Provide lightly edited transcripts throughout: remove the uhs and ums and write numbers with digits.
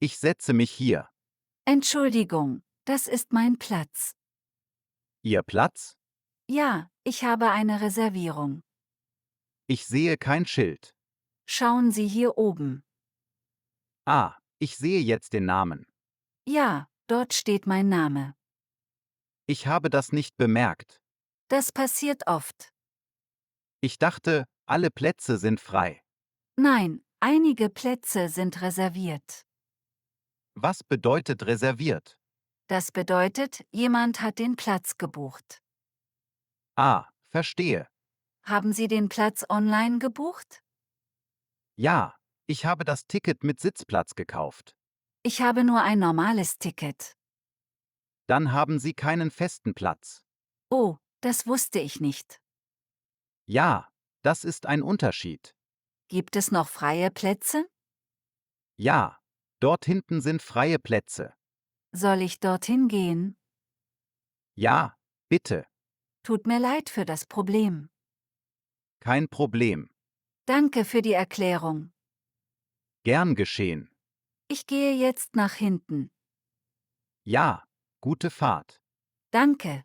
Ich setze mich hier. Entschuldigung, das ist mein Platz. Ihr Platz? Ja, ich habe eine Reservierung. Ich sehe kein Schild. Schauen Sie hier oben. Ah, ich sehe jetzt den Namen. Ja, dort steht mein Name. Ich habe das nicht bemerkt. Das passiert oft. Ich dachte, alle Plätze sind frei. Nein, einige Plätze sind reserviert. Was bedeutet reserviert? Das bedeutet, jemand hat den Platz gebucht. Ah, verstehe. Haben Sie den Platz online gebucht? Ja, ich habe das Ticket mit Sitzplatz gekauft. Ich habe nur ein normales Ticket. Dann haben Sie keinen festen Platz. Oh, das wusste ich nicht. Ja, das ist ein Unterschied. Gibt es noch freie Plätze? Ja, dort hinten sind freie Plätze. Soll ich dorthin gehen? Ja, bitte, Tut mir leid für das Problem. kein Problem. Danke für die Erklärung. Gern geschehen. Ich gehe jetzt nach hinten. Ja, gute Fahrt. Danke.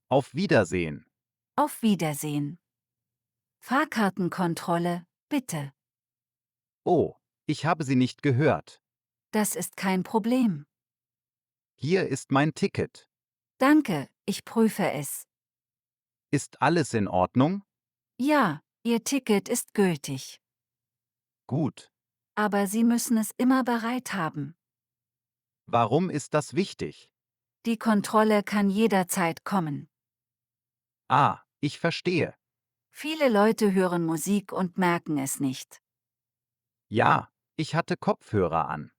Auf Wiedersehen. Auf Wiedersehen. Fahrkartenkontrolle, bitte. Oh, ich habe Sie nicht gehört. Das ist kein Problem. Hier ist mein Ticket. Danke, ich prüfe es. Ist alles in Ordnung? Ja, Ihr Ticket ist gültig. Gut. Aber Sie müssen es immer bereit haben. Warum ist das wichtig? Die Kontrolle kann jederzeit kommen. Ah, ich verstehe. Viele Leute hören Musik und merken es nicht. Ja, ich hatte Kopfhörer an.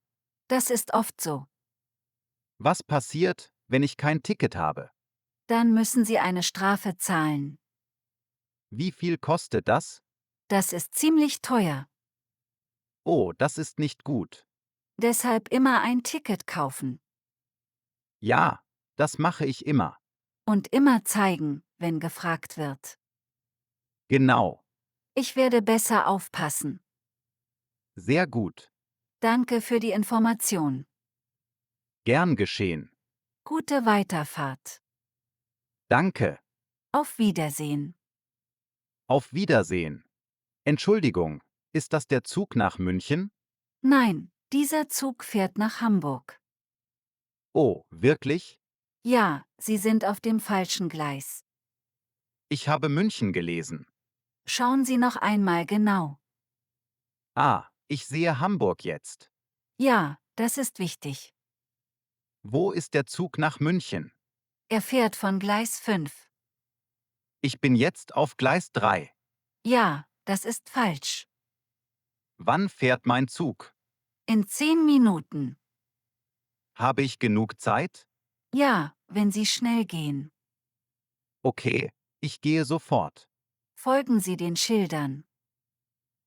Das ist oft so. Was passiert, wenn ich kein Ticket habe? Dann müssen Sie eine Strafe zahlen. Wie viel kostet das? Das ist ziemlich teuer. Oh, das ist nicht gut. Deshalb immer ein Ticket kaufen. Ja, das mache ich immer. Und immer zeigen, wenn gefragt wird. Genau. Ich werde besser aufpassen. Sehr gut. Danke für die Information. Gern geschehen. Gute Weiterfahrt. Danke. Auf Wiedersehen. Auf Wiedersehen. Entschuldigung, ist das der Zug nach München? Nein, dieser Zug fährt nach Hamburg. Oh, wirklich? Ja, Sie sind auf dem falschen Gleis. Ich habe München gelesen. Schauen Sie noch einmal genau. Ah, ich sehe Hamburg jetzt. Ja, das ist wichtig. Wo ist der Zug nach München? Er fährt von Gleis 5. Ich bin jetzt auf Gleis 3. Ja, das ist falsch. Wann fährt mein Zug? In 10 Minuten. Habe ich genug Zeit? Ja, wenn Sie schnell gehen. Okay, ich gehe sofort. Folgen Sie den Schildern.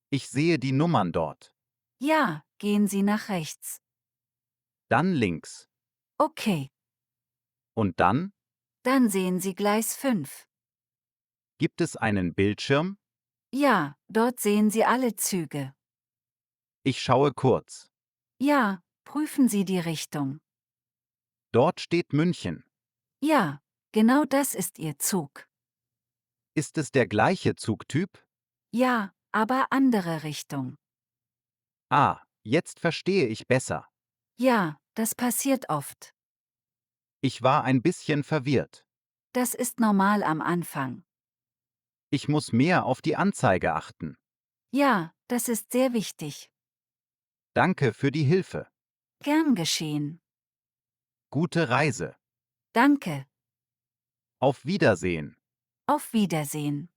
Ich sehe die Nummern dort. Ja, gehen Sie nach rechts. Dann links. Okay, Und dann? dann sehen Sie Gleis 5. Gibt es einen Bildschirm? Ja, dort sehen Sie alle Züge. Ich schaue kurz. Ja, prüfen Sie die Richtung. Dort steht München. Ja, genau das ist Ihr Zug. Ist es der gleiche Zugtyp? Ja, aber andere Richtung. Ah, jetzt verstehe ich besser. Ja, das passiert oft. Ich war ein bisschen verwirrt. Das ist normal am Anfang. Ich muss mehr auf die Anzeige achten. Ja, das ist sehr wichtig. Danke für die Hilfe. Gern geschehen. Gute Reise. Danke. Auf Wiedersehen. Auf Wiedersehen.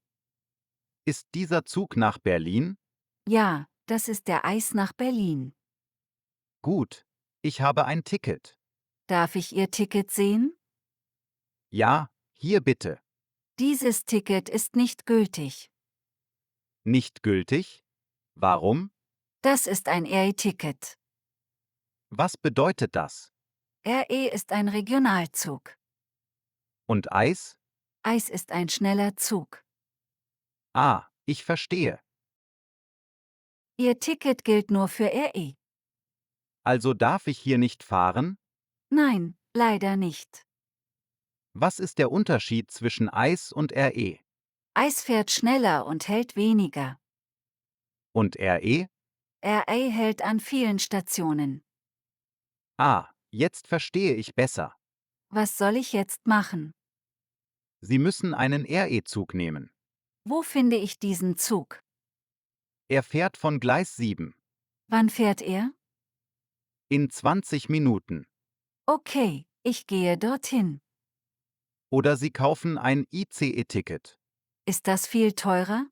Ist dieser Zug nach Berlin? Ja, das ist der Eis nach Berlin. Gut. Ich habe ein Ticket. Darf ich Ihr Ticket sehen? Ja, hier bitte. Dieses Ticket ist nicht gültig. Nicht gültig? Warum? Das ist ein RE-Ticket. Was bedeutet das? RE ist ein Regionalzug. Und Eis? Eis ist ein schneller Zug. Ah, ich verstehe. Ihr Ticket gilt nur für RE. Also darf ich hier nicht fahren? Nein, leider nicht. Was ist der Unterschied zwischen Eis und RE? Eis fährt schneller und hält weniger. Und RE? RA hält an vielen Stationen. Ah, jetzt verstehe ich besser. Was soll ich jetzt machen? Sie müssen einen RE-Zug nehmen. Wo finde ich diesen Zug? Er fährt von Gleis 7. Wann fährt er? In 20 Minuten. Okay, ich gehe dorthin. Oder Sie kaufen ein ICE-Ticket. Ist das viel teurer?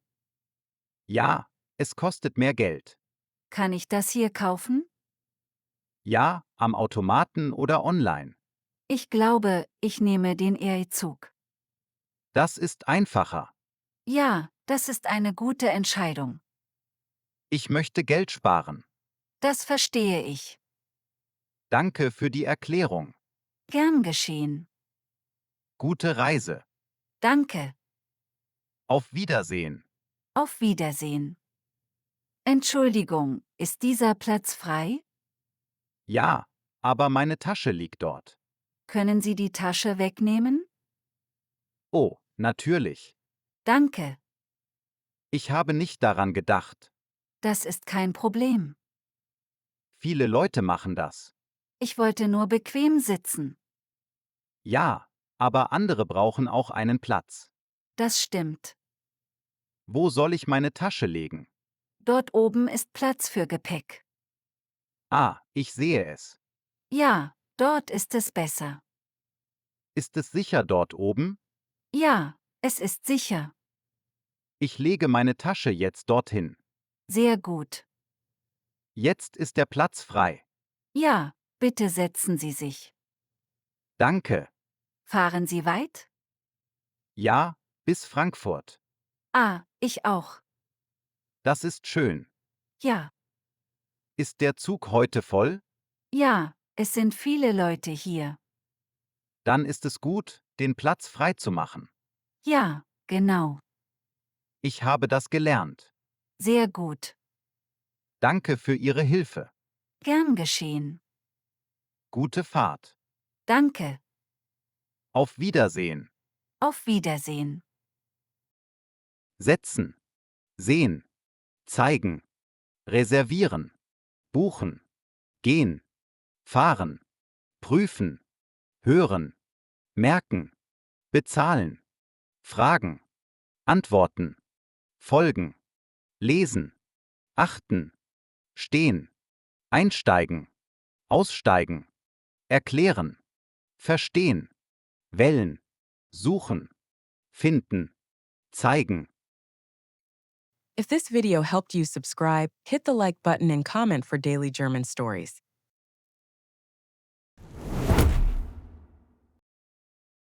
Ja, es kostet mehr Geld. Kann ich das hier kaufen? Ja, am Automaten oder online. Ich glaube, ich nehme den RE-Zug. Das ist einfacher. Ja, das ist eine gute Entscheidung. Ich möchte Geld sparen. Das verstehe ich. Danke für die Erklärung. Gern geschehen. Gute Reise. Danke. Auf Wiedersehen. Auf Wiedersehen. Entschuldigung, ist dieser Platz frei? Ja, aber meine Tasche liegt dort. Können Sie die Tasche wegnehmen? Oh, natürlich. Danke. Ich habe nicht daran gedacht. Das ist kein Problem. Viele Leute machen das. Ich wollte nur bequem sitzen. Ja, aber andere brauchen auch einen Platz. Das stimmt. Wo soll ich meine Tasche legen? Dort oben ist Platz für Gepäck. Ah, ich sehe es. Ja, dort ist es besser. Ist es sicher dort oben? Ja, es ist sicher. Ich lege meine Tasche jetzt dorthin. Sehr gut. Jetzt ist der Platz frei. Ja, bitte setzen Sie sich. Danke. Fahren Sie weit? Ja, bis Frankfurt. Ah, ich auch. Das ist schön. Ja, Ist der Zug heute voll? ja, es sind viele Leute hier. Dann ist es gut, den Platz frei zu machen. Ja, genau. Ich habe das gelernt. Sehr gut. Danke für Ihre Hilfe. Gern geschehen. Gute Fahrt. Danke. Auf Wiedersehen. Auf Wiedersehen. Setzen. Sehen. Zeigen. Reservieren. Buchen. Gehen. Fahren. Prüfen. Hören. Merken. Bezahlen. Fragen. Antworten. Folgen. Lesen. Achten. Stehen. Einsteigen. Aussteigen. Erklären. Verstehen. Wählen. Suchen. Finden. Zeigen. If this video helped you subscribe, hit the like button and comment for daily German stories.